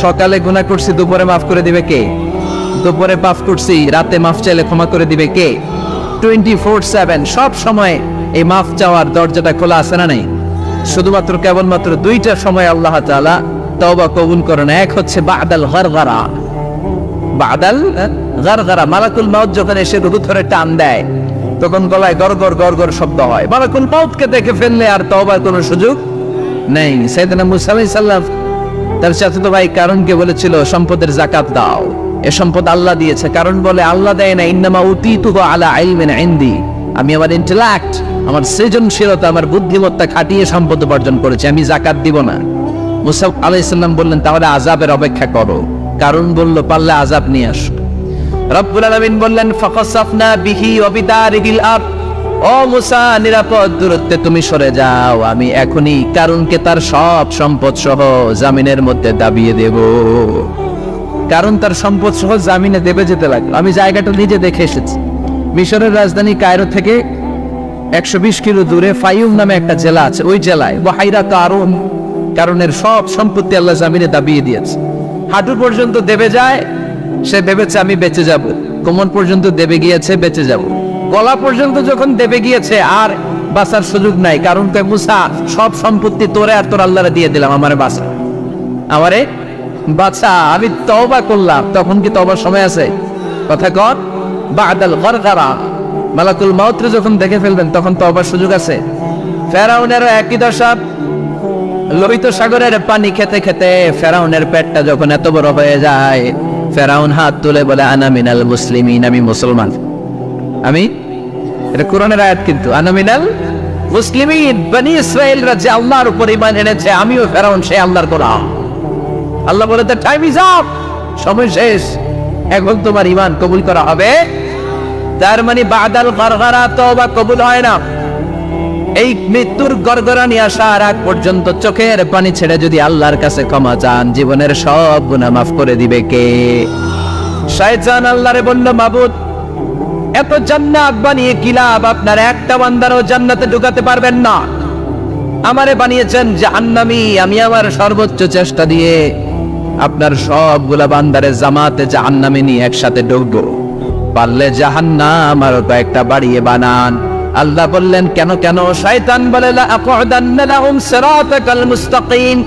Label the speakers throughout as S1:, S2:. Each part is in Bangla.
S1: সকালে গুনাহ করছি দুপুরে মাফ করে দিবে কে? দুপুরে পাপ করছি রাতে মাফ চাইলে ক্ষমা করে দিবে কে? 24/7 সব সময় এই মাফ চাওয়ার দরজাটা খোলা আছে না নাই? শুধুমাত্র কেবলমাত্র দুইটা সময় আল্লাহ তাআলা তওবা কবুল করেন। এক হচ্ছে বাদাল গারগারা, বাদাল গারগারা, মালাকুল মাউত যখন এসে রূহ ধরে টান দেয় তখন গলায় গরগর গরগর শব্দ হয়। মালাকুল মাউতকে দেখে ফেললে আর তওবার কোনো সুযোগ নেই। সাইয়েদনা মুসা আলাইহিস সালাম তার চাচাতো ভাই কারণকে বলেছিল সম্পদের যাকাত দাও, এ সম্পদ আল্লাহ দিয়েছে। কারণ বলে আল্লাহ দেয় না, ইন্নামা উতীতুহু আলা ইলমিন ইনদি, আমি আমার ইন্টেলেক্ট, আমার সৃজনশীলতা, আমার বুদ্ধিমত্তা খাটিয়ে সম্পদ উপার্জন করেছি, আমি যাকাত দিব না। মুসা আলাইহিস সালাম বললেন তাহলে আযাবের অপেক্ষা করো। কারণ বলল পারলে আযাব নিয়ে আসো। রব্বুল আলামিন বললেন ফাকাসাফনা বিহি ওয়া বিদারিহিল আরদ, ও মুসা নিরাপদ দূরত্বে তুমি সরে যাও, আমি এখনই কারণকে তার সব সম্পদ সহ জামিনের মধ্যে দাবিয়ে দেব। কারণ তার সম্পদ সহ জামিনে দেবে যেতে লাগলো। আমি জায়গাটা নিজে দেখে এসেছি। মিশরের রাজধানী কায়রো থেকে 120 কিলো দূরে ফাইউম নামে একটা জেলা আছে, ওই জেলায় বাহিরা কারণ, কারণের সব সম্পত্তি আল্লাহ জামিনে দাবিয়ে দিয়েছে। হাঁটু পর্যন্ত দেবে যায়, সে ভেবেছে আমি বেঁচে যাব। কোমর পর্যন্ত দেবে গিয়েছে, বেঁচে যাব। গলা পর্যন্ত যখন দেবে গিয়েছে আর বাঁচার সুযোগ নাই। কারণ কয় মুসা সব সম্পত্তি তোরে আর তোর আল্লাহরে দিয়ে দিলাম, আমারে বাঁচা, আমারে বাঁচা, আমি তওবা করলাম। তখন কি তওবার সময় আছে? কথা কর, বাদাল গারগারা, মালাকুল মাউতরে যখন দেখে ফেলবেন তখন তওবার সুযোগ আছে। ফেরাউনেরও একই দশা। লোহিত সাগরের পানি খেতে খেতে ফেরাউনের পেটটা যখন এত বড় হয়ে যায়, ফেরাউন হাত তুলে বলে আনা মিনাল মুসলিমিন, আমি মুসলমান। আমি, এটা কোরআনের আয়াত কিন্তু, আনা মিনাল মুসলিমিন, বনি ইসরাইলরা যে আল্লাহর উপর ঈমান এনেছে, আমিও ফেরাউন সে আল্লাহর গোলাম। আল্লাহ বলে দ্য টাইম ইজ আপ, সময় শেষ, এখন তোমার ঈমান কবুল করা হবে। তার মানে বাদাল গারগারা তওবা কবুল হয় না। এই মৃত্যুর গড়গড়ানি আসার আগ পর্যন্ত চোখের পানি ছেড়ে যদি আল্লাহর কাছে ক্ষমা চান, জীবনের সব গুনাহ মাফ করে দিবে কে? শয়তান আল্লাহরে বলল মাবুদ এত জান্নাত বানিয়ে কি লাভ, আপনার একটা বান্দারও জান্নাতে ঢুকাতে পারবেন না। আমারে বানিয়েছেন জাহান্নামী, আমি আমার সর্বোচ্চ চেষ্টা দিয়ে আপনার সবগুলা বান্দারে জামাতে জাহান্নামে নিয়ে একসাথে ঢুকবো। পারলে জাহান্নাম আরো কয়েকটা বাড়িয়ে বানান। আল্লাহ বললেন কেন কেন? শয়তান বলে লা আকুদান্না লাহুম সিরাতাকাল মুস্তাকিম,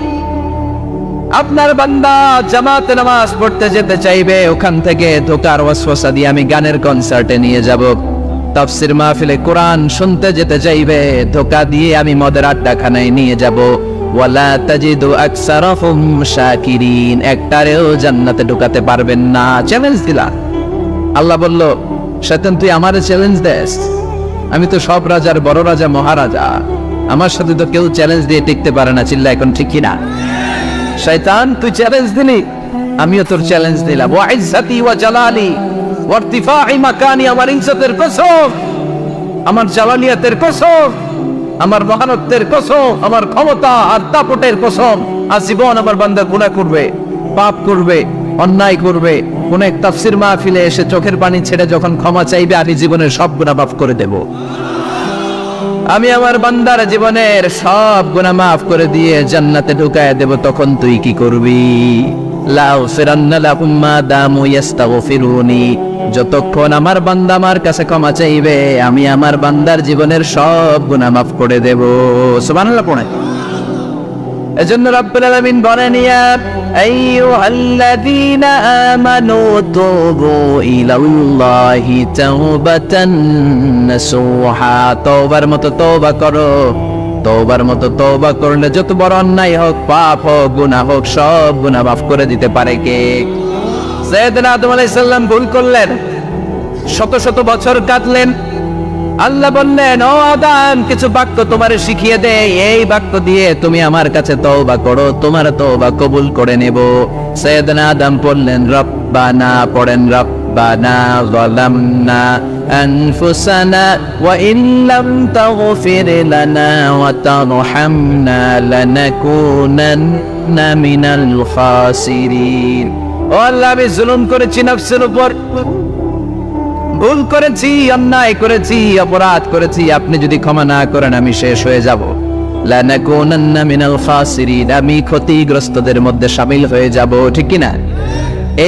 S1: আপনার বান্দা জামাতে নামাজ পড়তে যেতে চাইবে, ওখান থেকে ধোকার ওয়াসওয়াসা দিয়ে আমি গানের কনসার্টে নিয়ে যাব। তাফসীর মাহফিলে কোরআন শুনতে যেতে চাইবে, ধোকা দিয়ে আমি মদের আড্ডাখানায় নিয়ে যাব। ওয়ালা তাজিদু আকসারাহুম শাকিরিন, একটারেও জান্নাতে ঢুকাতে পারবেন না। চ্যালেঞ্জ দিলা। আল্লাহ বলল শয়তান তুই আমারে চ্যালেঞ্জ দেস? আমি তো সব রাজার বড় রাজা, মহারাজা, আমার সাথে তো কেউ চ্যালেঞ্জ দিয়ে টিকতে পারে না। চিল্লা এখন ঠিক কিনা? শয়তান তুই চ্যালেঞ্জ দিলি, আমিও তোর চ্যালেঞ্জ দিলাম। ওয়া ইজ্জতি ওয়া জালালি ওয়া ইরতিফা'i মাকানি, আমার ইজ্জতের কসম, আমার জালালিয়াতের কসম, আমার মহানত্বের কসম, আমার ক্ষমতা আর দাপটের কসম, আজীবন আমার বান্দা গুনাহ করবে, পাপ করবে, অন্যায় করবে, কোন এক তাফসীর মাহফিলে এসে চোখের পানি ছেড়ে যখন ক্ষমা চাইবে, আমি জীবনের সব গুনাহ মাফ করে দেব। আমি আমার বান্দার জীবনের সব গুনাহ মাফ করে দিয়ে জান্নাতে ঢুকায় দেব। তখন তুই কি করবি? লাউ ফিরান্না লাহুম মা দামু ইস্তাগফিরুনি, যতক্ষণ আমার বান্দা আমার কাছে ক্ষমা চাইবে, আমি আমার বান্দার জীবনের সব গুনাহ মাফ করে দেব। সুবহানাল্লাহ পড়ে। এজন্য রব্বুল আলামিন বলেন ইয়া আইয়ুহাল্লাযীনা আমানু তুবু ইলাল্লাহি তাওবাতান নাসুহা, তওবার মতো তওবা করো। তওবার মতো তওবা করলে যত বড় অন্যায় হোক, পাপ হোক, গুনাহ হোক, সব গুনাহ মাফ করে দিতে পারে কে? সাইয়েদনা আদম আলাইহিস সালাম ভুল করলেন, শত শত বছর কাটলেন। আল্লাহ বললেন ও আদম কিছু বাক্য তোমারে শিখিয়ে দেই, এই বাক্য দিয়ে তুমি আমার কাছে তওবা করো, তোমার তওবা কবুল করে নেব। সাইয়েদনা আদম বললেন রব্বানা, পড়েন রব্বানা যালামনা আনফুসানা ওয়া ইল্লাম তাগফির লানা ওয়া তারহামনা লানাকুনান্না মিনাল খাসিরিন। ও আল্লাহ আমি জুলুম করেছি নফসের উপর, ভুল করেছি, অন্যায় করেছি, অপরাধ করেছি, আপনি যদি ক্ষমা না করেন আমি শেষ হয়ে যাব। লানাকুনান্না মিনাল খাসিরিন, আমি ক্ষতিগ্রস্তদের মধ্যে শামিল হয়ে যাব, ঠিক কি না?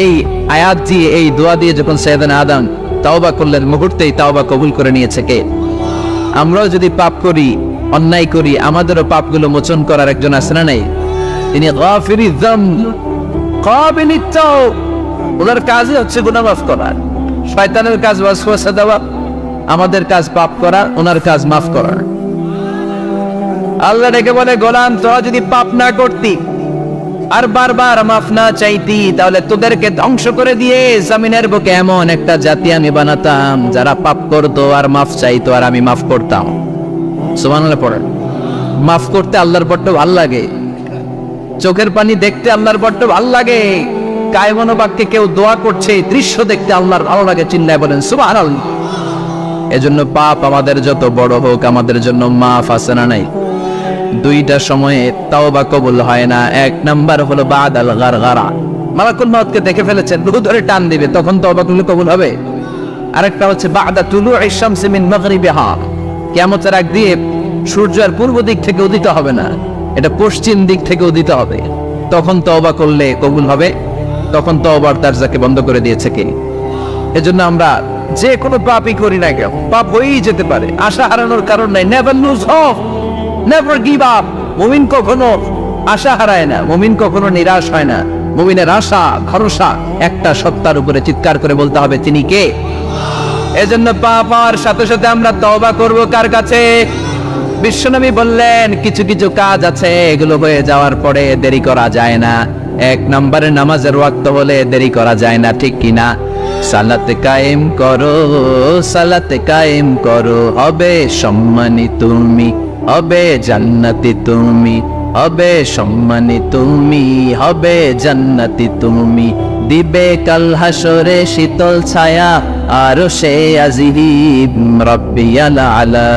S1: এই আয়াত দিয়ে, এই দোয়া দিয়ে যখন সাইয়েদনা আদম তাওবা করলেন, মুহূর্তেই তাওবা কবুল করে নিয়েছে কে? আমরাও যদি পাপ করি, অন্যায় করি, আমাদেরও পাপগুলো মোচন করার একজন আছে না নাই? তিনি গাফিরিয যামব কাবিলিত তাওব, ওনার কাজই হচ্ছে গুনাহ মাফ করা। শয়তানের কাজ ওয়াসওয়াসা দেওয়া, আমাদের কাজ পাপ করা, ওনার কাজ মাফ করা। আল্লাহ ডেকে বলে, গোলাম তোরা যদি পাপ না করতি আর বারবার মাফ না চাইতি, তাহলে তোদেরকে ধ্বংস করে দিয়ে জমিনের বুকে এমন একটা জাতি আমি বানাতাম যারা পাপ করতো আর মাফ চাইতো, আর আমি মাফ করতাম। সুবহানাল্লাহ পড়েন। মাফ করতে আল্লাহর বড্ড ভাল লাগে, চোখের পানি দেখতে আল্লাহর বড্ড ভাল লাগে, কায়মনোবাক্যে কেউ দোয়া করছে দৃশ্য দেখতে আল্লাহর ভালো লাগে, চিল্লায় বলেন সুবহানাল্লাহ। এজন্য পাপ আমাদের যত বড় হোক, আমাদের জন্য মাফ আছে না নাই? দুইটা সময়ে তাওবা কবুল হয় না। এক নাম্বার হলো বাদাল গারগারা, মালাকুল মউতকে দেখে ফেলেছেন, রূহ ধরে টান দিবে, তখন তাওবা করলে কবুল হবে। আরেকটা হচ্ছে বাদা তুলুইশ শামসি মিন মাগরিবিহা, কিয়ামতের আগ দিয়ে সূর্যের পূর্ব দিক থেকে উদিত হবে না, এটা পশ্চিম দিক থেকে উদিত হবে, তখন তওবা করলে কবুল হবে। তখন তওবার দরজাকে বন্ধ করে দিয়েছে কে? এজন্য আমরা যে কোনো পাপই করি না কেন, পাপ হয়েই যেতে পারে, আশা হারানোর কারণ নাই। Never lose hope, never give up. মুমিন কখনো আশা হারায় না, মুমিন কখনো নিরাশ হয় না। মুমিনের আশা ভরসা একটা সত্তার উপরে, চিৎকার করে বলতে হবে তিনি কে? এজন্য পাপ হওয়ার সাথে সাথে আমরা তওবা করব কার কাছে? বিশ্বনবী বললেন কিছু কিছু কাজ আছে, এগুলো হয়ে যাওয়ার পরে দেরি করা যায় না। এক নম্বরে নামাজের ওয়াক্ত হলে দেরি করা যায় না, ঠিক কিনা? সালাতে কায়েম করো, সালাতে কায়েম করো, হবে সম্মানী তুমি, হবে জান্নাতি তুমি, হবে সম্মানী তুমি, হবে জান্নাতি তুমি, দিবে কাল হাসরে শীতল ছায়া আরশে আজিম, রব্বিয়াল আলা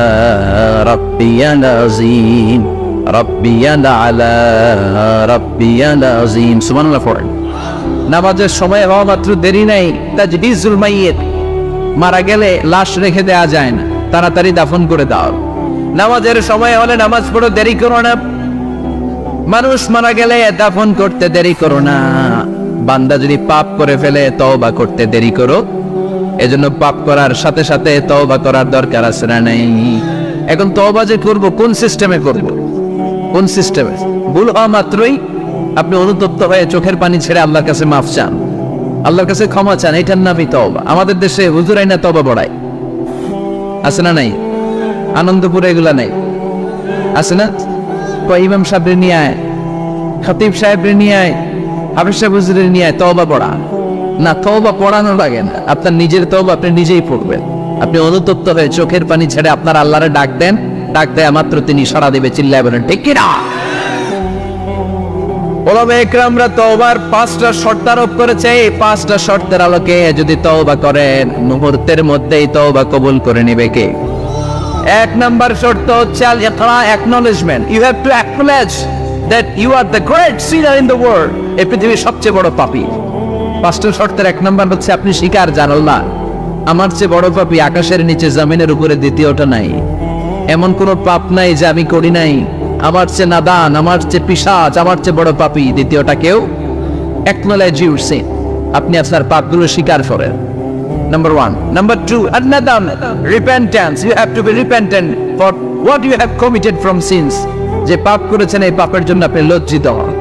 S1: রব্বিয়াল আযীম, রব্বিয়াল আলা রব্বিয়াল আযীম। সুবহানাল্লাহ পড়েন। নামাজের সময় হওয়া মাত্র দেরি নাই। তাজহিজুল মাইয়িত, মারা গেলে লাশ রেখে দেওয়া যায় না, তাড়াতাড়ি দাফন করে দাও। নামাজের সময় হলে নামাজ পড়ো, দেরি করো না। মানুষ মারা গেলে দাফন করতে দেরি করো না। বান্দা যদি পাপ করে ফেলে তওবা করতে দেরি করো। এজন্য পাপ করার সাথে সাথে তওবা করার দরকার আছে না নাই? এখন তওবা যে করব, কোন সিস্টেমে করব? কোন সিস্টেমে? ভুল হওয়া মাত্রই আপনি অনুতপ্ত হয়ে চোখের পানি ছেড়ে আল্লাহর কাছে মাফ চান, আল্লাহর কাছে ক্ষমা চান, এটার নামই তওবা। আমাদের দেশে হুজুর আইনা তওবা পড়ায়, আছে না নাই? আনন্দপুরে এগুলা নাই, আছে না? ইমাম সাহেব নিয়ে আয়, খতিব সাহেব নিয়ে আয়, হাফেজ সাহেব হুজুরের নিয়ে আয়, তওবা পড়া না। তওবা পড়ানো লাগে না, আপনার নিজের তওবা আপনি নিজেই পড়বেন। আপনি অনুতপ্ত হয়ে চোখের পানি ছেড়ে আপনার আল্লাহরে ডাক দেন, ডাক দেয়া মাত্র তিনি সাড়া দিবে, চিল্লায় বলেন ঠিক কি না? ওলামায়ে ইকরামরা তওবার 5টা শর্ত আরোপ করেছে। এই 5টা শর্তের আলোকে যদি তওবা করেন, মুহূর্তের মধ্যেই তওবা কবুল করে নেবে কে? এক নাম্বার শর্ত হচ্ছে আল ইকরা, acknowledgement. You have to acknowledge that you are the great sinner in the world. এই পৃথিবীর সবচেয়ে বড় পাপী। 5টা শর্তের এক নাম্বার হচ্ছে আপনি স্বীকার, জান আল্লাহ আমার চেয়ে বড় পাপী আকাশের নিচে জমিনের উপরে দ্বিতীয়টা নাই। এমন কোন পাপ নাই যে আমি করি নাই। আমার চেয়ে নাদান, আমার চেয়ে পিশাচ, আমার চেয়ে বড় পাপী দ্বিতীয়টা কেউ। অ্যাকনলেজ ইউর সিন, আপনি আপনার পাপগুলো স্বীকার করেন। Number 1. Number 2, an-nadam, repentance. You have to be repentant for what you have committed from sins. যে পাপ করেছেন এই পাপের জন্য আপনি লজ্জিত হন।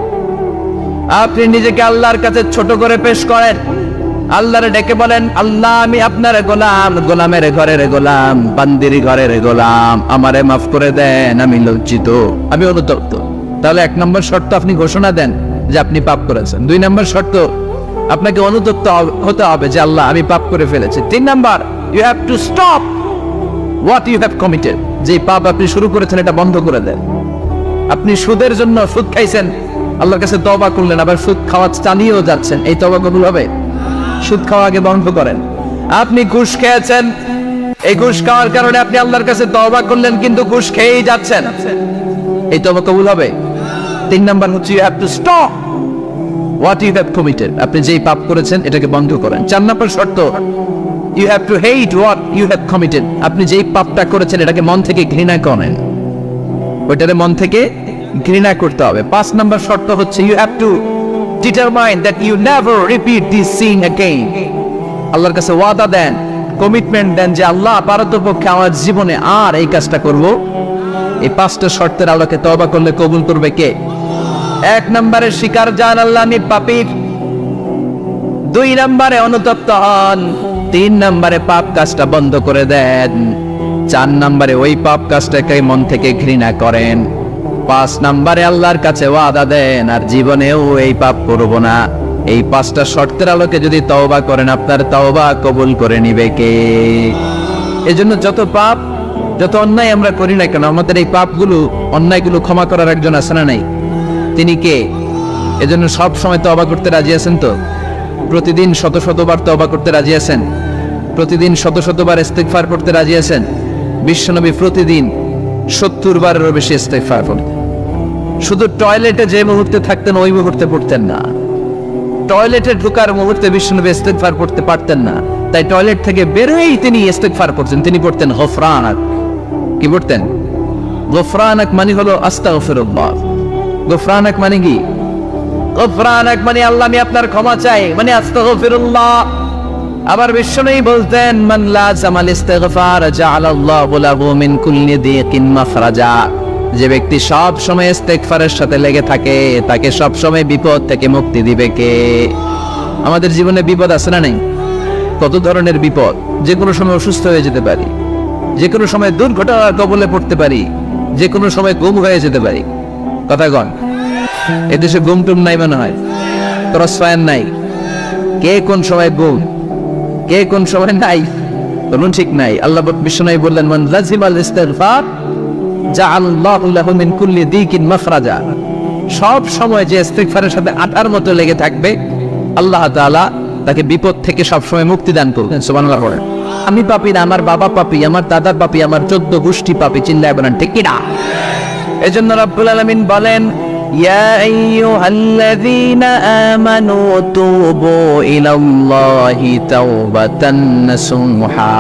S1: আপনি নিজেকে আল্লাহর কাছে ছোট করে পেশ করেন, আল্লাহরে ডেকে বলেন, আল্লাহ আমি আপনার গোলাম, গোলামের ঘরের গোলাম, বান্দির ঘরের গোলাম, আমারে মাফ করে দেন, আমি লজ্জিত, আমি অনুতপ্ত। তাহলে 1 নম্বর শর্ত আপনি ঘোষণা দেন যে আপনি পাপ করেছেন। 2 নম্বর শর্ত আপনাকে অনুতপ্ত হতে হবে যে আল্লাহ আমি পাপ করে ফেলেছি। 3 number, you have to stop what you have committed. যে পাপ আপনি শুরু করেছেন এটা বন্ধ করে দেন। আপনি সুদের জন্য সুদ খাইছেন, আল্লাহর কাছে তওবা করলেন, আবার সুদ খাওয়া চালিয়েও যাচ্ছেন, এই তওবা কবুল হবে? সুদ খাওয়া আগে বন্ধ করেন। আপনি ঘুষ খেয়েছেন, এই ঘুষ খাওয়ার কারণে আপনি আল্লাহর কাছে তওবা করলেন, কিন্তু ঘুষ খেয়েই যাচ্ছেন, এই তওবা কবুল হবে? 3 নাম্বার হচ্ছে you have to stop what you have committed, আপনি যেই পাপ করেছেন এটাকে বন্ধ করেন। 4 নম্বর শর্ত, you have to hate what you have committed, আপনি যেই পাপটা করেছেন এটাকে মন থেকে ঘৃণা করেন। ওইটারে মন থেকে ঘৃণা করতে হবে। 5 নম্বর শর্ত হচ্ছে you have to determine that you never repeat this sin again. আল্লাহর কাছে ওয়াদা দেন, কমিটমেন্ট দেন যে আল্লাহ পারতপক্ষে আমার জীবনে আর এই কাজটা করব। এই 5টা শর্তের আলোকে তওবা করলে কবুল করবে কে? 1 নম্বরে স্বীকার জান আল্লাহ আমি পাপী, 2 নম্বরে অনুতপ্ত হন, 3 নম্বরে পাপ কাজটা বন্ধ করে দেন, 4 নম্বরে ওই পাপ কাজটাকে মন থেকে ঘৃণা করেন, 5 নম্বরে আল্লাহর কাছে ওয়াদা দেন আর জীবনেও এই পাপ করব না। এই 5টা শর্তের আলোকে যদি তওবা করেন আপনার তওবা কবুল করে নিবে কে? এজন্য যত পাপ যত অন্যায় আমরা করি না কেন আমাদের এই পাপগুলো অন্যায়গুলো ক্ষমা করার একজন আছে না নাই? তিনি কে? এজন্য সব সময় তওবা করতে রাজি আছেন তো? প্রতিদিন শত শতবার তওবা করতে রাজি আছেন? প্রতিদিন শত শতবার ইস্তিগফার করতে রাজি আছেন? বিশ্বনবী প্রতিদিন 70 বারেরও বেশি ইস্তিগফার করতেন। শুধু টয়লেটে যে মুহূর্তে থাকতেন ওই মুহূর্তে পড়তেন না, টয়লেটে ঢোকার মুহূর্তে বিশ্বনবী ইস্তিগফার করতে পারতেন না, তাই টয়লেট থেকে বেরোই তিনি ইস্তিগফার করতেন। তিনি পড়তেন গফরানাক। কি পড়তেন? গফরানাক মানে হলো আস্তাগফিরুল্লাহ। গফরানাক মানে কি? গফরানাক মানে আল্লাহ আমি আপনার ক্ষমা চাই, মানে আস্তাগফিরুল্লাহ। আবার বিশ্বনবী বলতেন মান লাযামাল ইস্তিগফার জাআলাল্লাহু লাহু মিন কুল্লি দিকিন মাখরাজা। যে ব্যক্তি সব সময় ইস্তিগফারের সাথে লেগে থাকে তাকে সব সময় বিপদ থেকে মুক্তি দিবে কে? আমাদের জীবনে বিপদ আছে না নাই? কত ধরনের বিপদ। যে কোনো সময় অসুস্থ হয়ে যেতে পারি, যে কোনো সময় দুর্ঘটনার কবলে পড়তে পারি, যে কোনো সময় গুম হয়ে যেতে পারি। কথা কন, এদেশে গুম টুম নাই মনে হয়, ক্রস ফায়ার নাই। কে কোন সময় গুম, কে কোন সময় নাই, কোনো ঠিক নাই। আল্লাহ বিশ্বনবী বললেন মান লাজিমাল ইস্তিগফার জাআলাল্লাহু লাহু মিন কুল্লি দিকিন মাখরাজা। সব সময় যে ইস্তিগফারের সাথে আঠার মতো লেগে থাকবে আল্লাহ তাআলা তাকে বিপদ থেকে সব সময় মুক্তি দান করবেন। সুবহানাল্লাহ বলেন। আমি পাপী না, আমার বাবা পাপী, আমার দাদা পাপী, আমার 14 গোষ্ঠী পাপী। চিল্লায় বলেন ঠিক কি না? এজন্য রব্বুল আলামিন বলেন ইয়া আইয়ুহাল্লাযীনা আমানু তুবু ইলাল্লাহি তাওবাতান নাসুহা।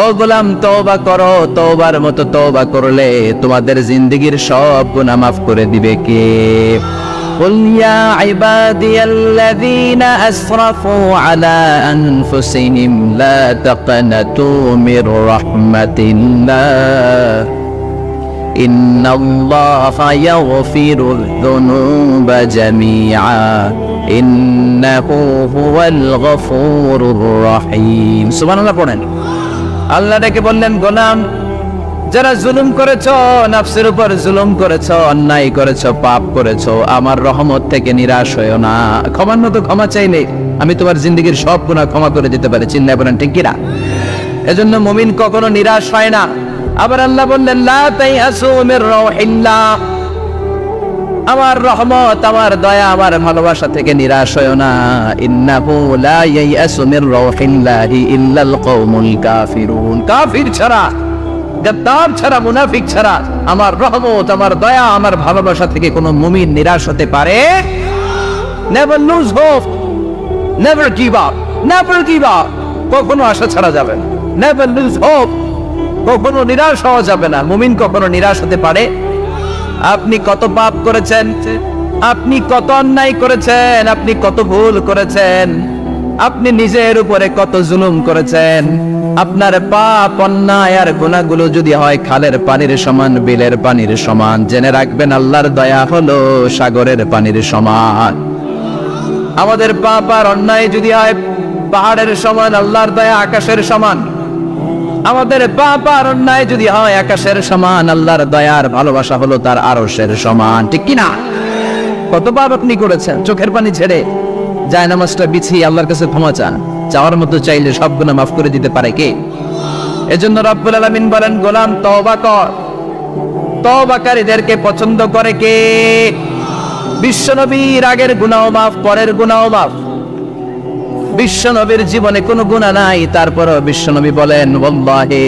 S1: ও গোলাম তওবা করো, তওবার মতো তওবা করলে তোমাদের জিন্দেগীর সব গুনাহ মাফ করে দিবে কে? قل يا عبادي الذين أسرفوا على أنفسهم لا تقنطوا من رحمة الله إن الله يغفر الذنوب جميعا إنه هو الغفور الرحيم سبحان الله পড়েন। আল্লাহ ডেকে বললেন গোলাম যারা জুলুম করেছো, নফসের উপর জুলুম করেছো, অন্যায় করেছো, পাপ করেছো, আমার রহমত থেকে নিরাশ হয়ো না। ক্ষমার মতো ক্ষমা চাইলে আমি তোমার জিন্দেগীর সব গুনাহ ক্ষমা করে দিতে পারি। চিল্লায় বলেন ঠিক কি না? এজন্য মুমিন কখনো নিরাশ হয় না। আবার আল্লাহ বললেন লা তাইয়াসু মির রাউহিল্লাহ, আমার রহমত, আমার দয়া, আমার ভালোবাসা থেকে নিরাশ হয়ো না। ইন্নাহু লা ইয়াইয়াসু মির রাউহিল্লাহি ইল্লাল কওমুল কাফিরুন। কাফির ছাড়া, গাদ্দার ছাড়া, মুনাফিক ছাড়া আমার রহমত, আমার দয়া, আমার ভালোবাসা থেকে কোনো মুমিন নিরাশ হতে পারে? Never lose hope, never give up, never give up. কখনো আশা ছাড়া যাবে না। নেভার লুজ হোপ, কখনো নিরাশ হওয়া যাবে না। মুমিন কখনো নিরাশ হতে পারে? আপনি কত পাপ করেছেন, আপনি কত অন্যায় করেছেন, আপনি কত ভুল করেছেন, আপনি নিজের উপরে কত জুলুম করেছেন। আপনার পাপ, অন্যায় আর গুনাহগুলো যদি হয় খালের পানির সমান, বিলের পানির সমান, জেনে রাখবেন আল্লাহর দয়া হলো সাগরের পানির সমান। আমাদের পাপ আর অন্যায় যদি হয় পাহাড়ের সমান, আল্লাহর দয়া আকাশের সমান। আমাদের পাপ আর অন্যায় যদি হয় আকাশের সমান, আল্লাহর দয়ার ভালোবাসা হলো তার আরশের সমান। ঠিক কি না? কত পাপ আপনি করেছেন, চোখের পানি ছেড়ে জায়নামাজটা বিছিয়ে আল্লাহর কাছে ক্ষমা চান। চাওয়ার মতো চাইলে সব গুনাহ মাফ করে দিতে পারে কে? এজন্য রব্বুল আলামিন বলেন গোলাম তওবা কর। তওবাকারীদেরকে পছন্দ করে কে? বিশ্বনবীর আগের গুনাহ মাফ, পরের গুনাহ মাফ। বিশ্বনবীর জীবনে কোনো গুনাহ নাই, তারপরও বিশ্বনবী বলেন ওয়াল্লাহি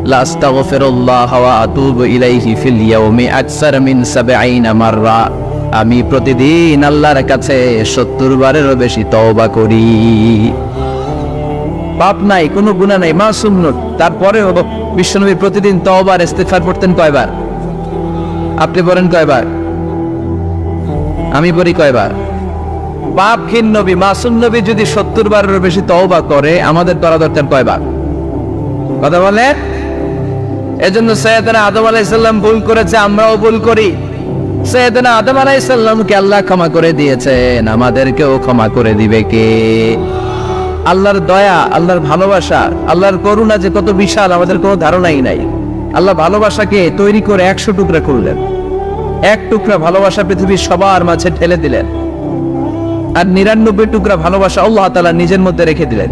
S1: লা আস্তাগফিরুল্লাহ ওয়া আতুবু ইলাইহি ফিল ইয়াউমি আকসার মিন ৭০ মাররা। আমি প্রতিদিন আল্লাহর কাছে ৭০ বারেরও বেশি তওবা করি। পাপ নাই, কোনো গুনাহ নাই, মাসুম নন, তারপরেও বিশ্বনবী প্রতিদিন তওবা আর ইস্তিগফার করতেন কয়বার? আপনি পড়েন কয়বার? আমি পড়ি কয়বার? পাপহীন নবী মাসুম নবী যদি 70 বারের বেশি তওবা করে, আমাদের করা দরকার কয়বার? কথা বলে। এজন্য সৈয়দনা আদম আলাইহিস সালাম ভুল করেছে, আমরাও ভুল করি। সৈয়দনা আদম আলাইহিস সালামকে আল্লাহ ক্ষমা করে দিয়েছেন, আমাদেরকেও ক্ষমা করে দিবে কে? আল্লাহর দয়া, আল্লাহর ভালোবাসা, আল্লাহর করুণা যে কত বিশাল আমাদের কোনো ধারণাই নাই। আল্লাহ ভালোবাসাকে তৈরি করে 100 টুকরা করলেন। এক টুকরা ভালোবাসা পৃথিবীর সবার মাঝে ঢেলে দিলেন, আর 99 টুকরা ভালোবাসা আল্লাহ তাআলা নিজের মধ্যে রেখে দিলেন।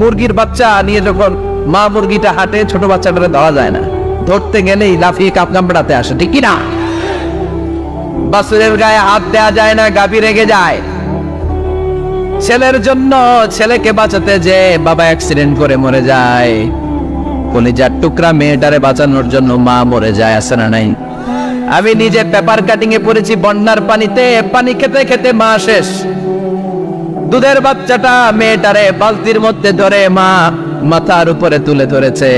S1: মুরগির বাচ্চা নিয়ে যখন মা মুরগিটা হাঁটে, ছোট বাচ্চাটারে দেওয়া যায় না, ধরতে গেলেই লাফিয়ে কামড়াতে আসে, ঠিক কি না? বাছুরের গায়ে হাত দেওয়া যায় না, গাভী রেগে যায়। ছেলের জন্য ছেলেকে বাঁচাতে যে বাবা অ্যাক্সিডেন্ট করে মরে যায়, কলিজার টুকরা মেয়েটারে বাঁচানোর জন্য মা মরে যায়, আছে না নাই? আমি নিজে পেপার কাটিং এ পড়েছি, বন্যার পানিতে পানি খেতে খেতে মা শেষ। দুধের বাচ্চাটা মেয়েটারে বালতির মধ্যে ধরে মা মাথার উপরে তুলে ধরেছে,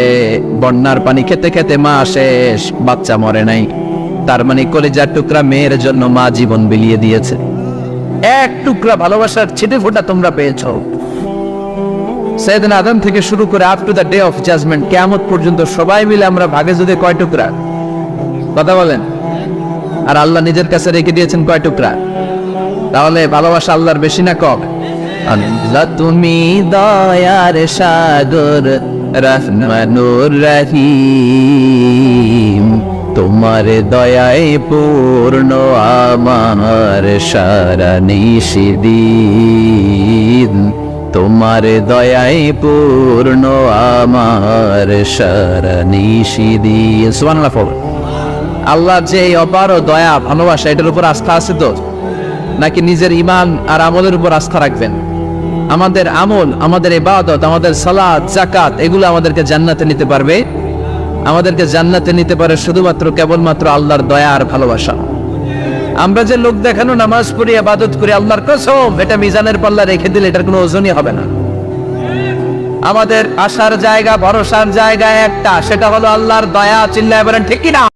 S1: বন্যার পানি খেতে খেতে মা শেষ, বাচ্চা মরে নাই। তার মানে কলিজার টুকরা মেয়ের জন্য মা জীবন বিলিয়ে দিয়েছে। এক টুকরা ভালোবাসার ছিটে ফোঁটা তোমরা পেয়েছো। সাইয়েদনা আদম থেকে শুরু করে up to the day of judgement, কিয়ামত পর্যন্ত সবাই মিলে আমরা ভাগে যদি কয় টুকরা? কথা বলেন। আর আল্লাহ নিজের কাছে রেখে দিয়েছেন কয় টুকরা? তাহলে ভালোবাসা আল্লাহর বেশি না কম? আল্লাহ তুমি দয়ার সাগর, রহমানুর রহিম, তোমার দয়ায় পূর্ণ আমার সারা নিশিদিন, তোমার দয়ায় পূর্ণ আমার সারা নিশিদিন। সুবহানাল্লাহ। আল্লাহ যে অপার দয়া ভালোবাসা, এটার উপর আস্থা আছে তো? নাকি নিজের ঈমান আর আমলের উপর আস্থা রাখবেন? আমাদের আমল, আমাদের ইবাদত, আমাদের সালাত, যাকাত, এগুলো আমাদেরকে জান্নাতে নিতে পারবে? আমাদেরকে জান্নাতে নিতে পারে শুধুমাত্র কেবলমাত্র আল্লাহর দয়া আর ভালোবাসা। আমরা যে লোক দেখানো নামাজ পড়ি, ইবাদত করি, আল্লাহর কসম এটা মিজানের পাল্লা রেখে দিলে এটার কোনো ওজনই হবে না। আমাদের আশার জায়গা, ভরসার জায়গা একটা, সেটা হলো আল্লাহর দয়া। চিল্লায় বলেন ঠিক কি না?